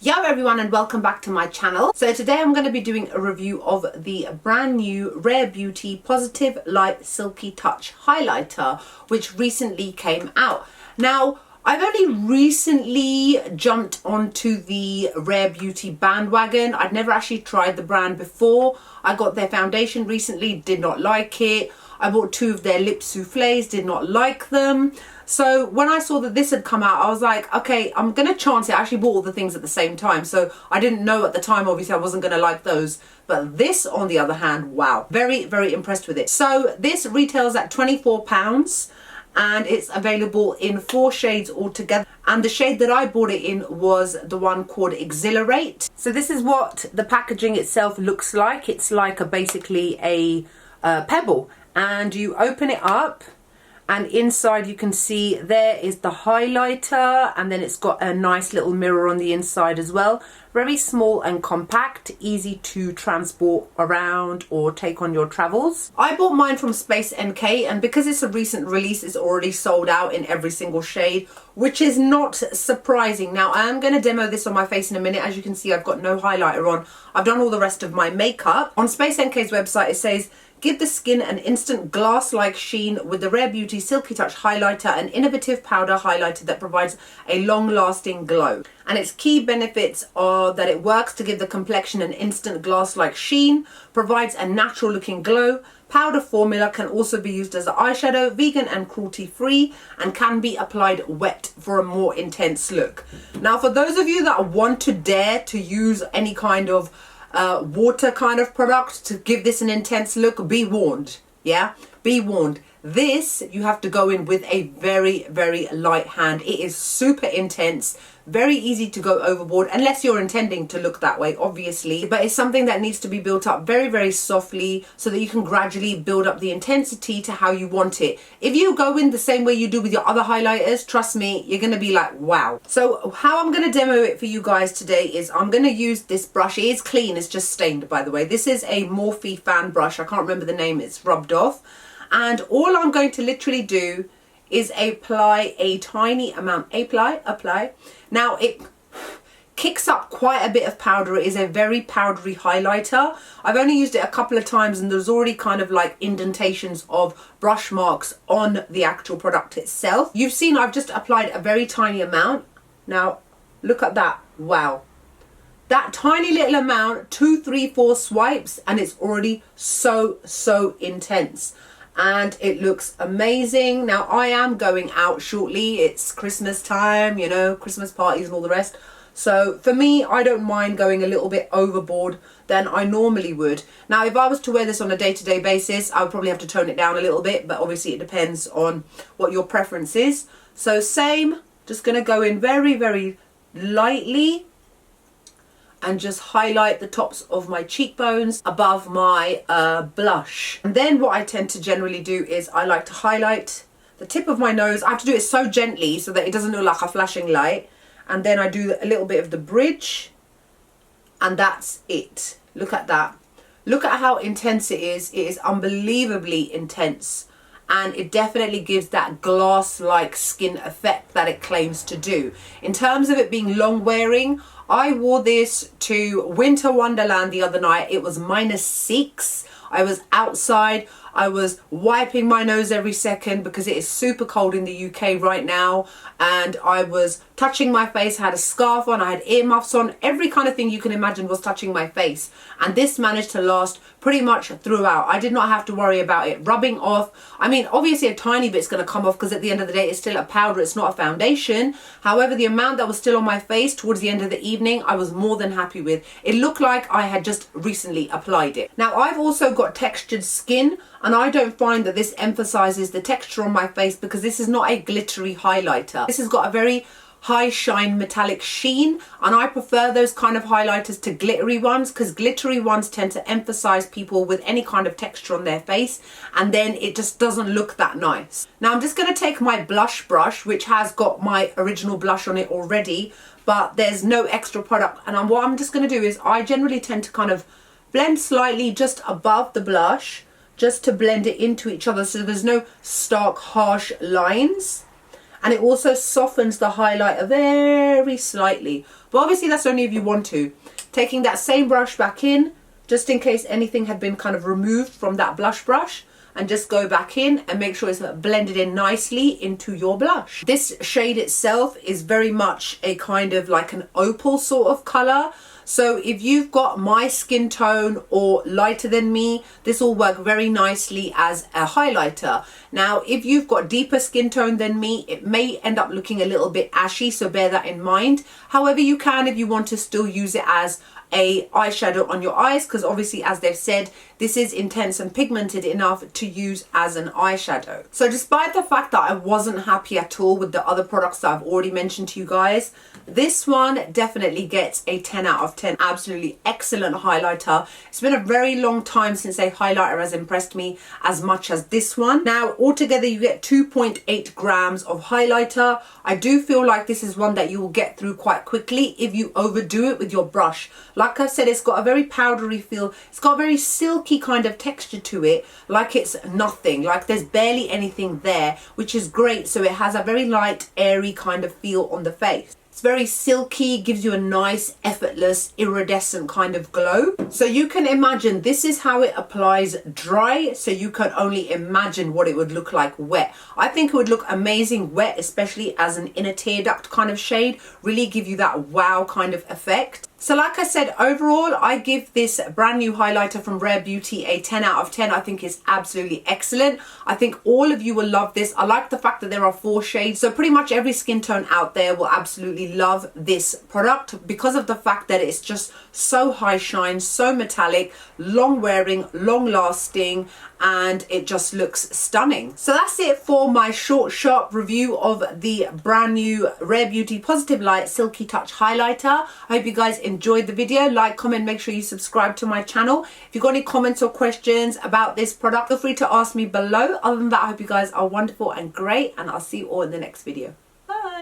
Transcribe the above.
Yo everyone, and welcome back to my channel. So today I'm going to be doing a review of the brand new Rare Beauty Positive Light Silky Touch highlighter, which recently came out. Now, I've only recently jumped onto the Rare Beauty bandwagon. I'd never actually tried the brand before. I got their foundation recently, did not like it. I bought two of their lip souffles, did not like them. So when I saw that this had come out, I was like, okay, I'm going to chance it. I actually bought all the things at the same time. So I didn't know at the time, obviously, I wasn't going to like those. But this, on the other hand, wow, very, very impressed with it. So this retails at £24 and it's available in 4 shades altogether. And the shade that I bought it in was the one called Exhilarate. So this is what the packaging itself looks like. It's like basically a pebble. And you open it up. And inside you can see there is the highlighter, and then it's got a nice little mirror on the inside as well. Very small and compact, easy to transport around or take on your travels. I bought mine from Space NK, and because it's a recent release, it's already sold out in every single shade, which is not surprising. Now, I am going to demo this on my face in a minute. As you can see, I've got no highlighter on. I've done all the rest of my makeup. On Space NK's website, it says, give the skin an instant glass-like sheen with the Rare Beauty Silky Touch Highlighter, an innovative powder highlighter that provides a long-lasting glow. And its key benefits are that it works to give the complexion an instant glass-like sheen, provides a natural-looking glow. Powder formula can also be used as an eyeshadow, vegan and cruelty-free, and can be applied wet for a more intense look. Now, for those of you that want to dare to use any kind of water kind of product to give this an intense look, be warned. Yeah, be warned. This, you have to go in with a very, very light hand. It is super intense, very easy to go overboard, unless you're intending to look that way, obviously. But it's something that needs to be built up very, very softly so that you can gradually build up the intensity to how you want it. If you go in the same way you do with your other highlighters, trust me, you're going to be like, wow. So how I'm going to demo it for you guys today is I'm going to use this brush. It is clean, it's just stained, by the way. This is a Morphe fan brush. I can't remember the name, it's rubbed off. And all I'm going to literally do is apply a tiny amount. Apply. Now it kicks up quite a bit of powder. It is a very powdery highlighter. I've only used it a couple of times and there's already kind of like indentations of brush marks on the actual product itself. You've seen I've just applied a very tiny amount. Now look at that. Wow. That tiny little amount, 2, 3, 4 swipes, and it's already so intense. And it looks amazing. Now, I am going out shortly. It's Christmas time, you know, Christmas parties and all the rest. So for me, I don't mind going a little bit overboard than I normally would. Now, if I was to wear this on a day-to-day basis, I would probably have to tone it down a little bit, but obviously it depends on what your preference is. So same, just going to go in very, very lightly and just highlight the tops of my cheekbones above my blush. And then what I tend to generally do is I like to highlight the tip of my nose. I have to do it so gently so that it doesn't look like a flashing light. And then I do a little bit of the bridge, and that's it. Look at that. Look at how intense it is. It is unbelievably intense. And it definitely gives that glass-like skin effect that it claims to do. In terms of it being long wearing, I wore this to Winter Wonderland the other night. It was -6. I was outside. I was wiping my nose every second because it is super cold in the UK right now. And I was touching my face. I had a scarf on. I had earmuffs on. Every kind of thing you can imagine was touching my face. And this managed to last pretty much throughout. I did not have to worry about it rubbing off. I mean, obviously a tiny bit's going to come off because at the end of the day, it's still a powder. It's not a foundation. However, the amount that was still on my face towards the end of the evening, I was more than happy with. It looked like I had just recently applied it. Now, I've also got textured skin, and I don't find that this emphasizes the texture on my face because this is not a glittery highlighter. This has got a very high shine metallic sheen, and I prefer those kind of highlighters to glittery ones because glittery ones tend to emphasize people with any kind of texture on their face, and then it just doesn't look that nice. Now I'm just going to take my blush brush, which has got my original blush on it already, but there's no extra product, and what I'm just going to do is I generally tend to kind of blend slightly just above the blush just to blend it into each other so there's no stark harsh lines. And it also softens the highlighter very slightly. But obviously that's only if you want to. Taking that same brush back in, just in case anything had been kind of removed from that blush brush, and just go back in and make sure it's blended in nicely into your blush. This shade itself is very much a kind of like an opal sort of color. So if you've got my skin tone or lighter than me, this will work very nicely as a highlighter. Now, if you've got deeper skin tone than me, it may end up looking a little bit ashy, so bear that in mind. However, you can, if you want to, still use it as a eyeshadow on your eyes, because obviously, as they've said, this is intense and pigmented enough to use as an eyeshadow. So despite the fact that I wasn't happy at all with the other products that I've already mentioned to you guys, this one definitely gets a 10 out of 10. Absolutely excellent highlighter. It's been a very long time since a highlighter has impressed me as much as this one. Now, altogether you get 2.8 grams of highlighter. I do feel like this is one that you will get through quite quickly if you overdo it with your brush. Like I said, it's got a very powdery feel. It's got a very silky kind of texture to it, like it's nothing, like there's barely anything there, which is great. So it has a very light, airy kind of feel on the face. It's very silky, gives you a nice, effortless, iridescent kind of glow. So you can imagine this is how it applies dry, so you can only imagine what it would look like wet. I think it would look amazing wet, especially as an inner tear duct kind of shade, really give you that wow kind of effect. So like I said, overall, I give this brand new highlighter from Rare Beauty a 10 out of 10. I think it's absolutely excellent. I think all of you will love this. I like the fact that there are 4 shades. So pretty much every skin tone out there will absolutely love this product because of the fact that it's just so high shine, so metallic, long wearing, long lasting, and it just looks stunning. So that's it for my short, sharp review of the brand new Rare Beauty Positive Light Silky Touch Highlighter. I hope you guys enjoyed the video. Like, comment, make sure you subscribe to my channel. If you've got any comments or questions about this product, feel free to ask me below. Other than that, I hope you guys are wonderful and great, and I'll see you all in the next video.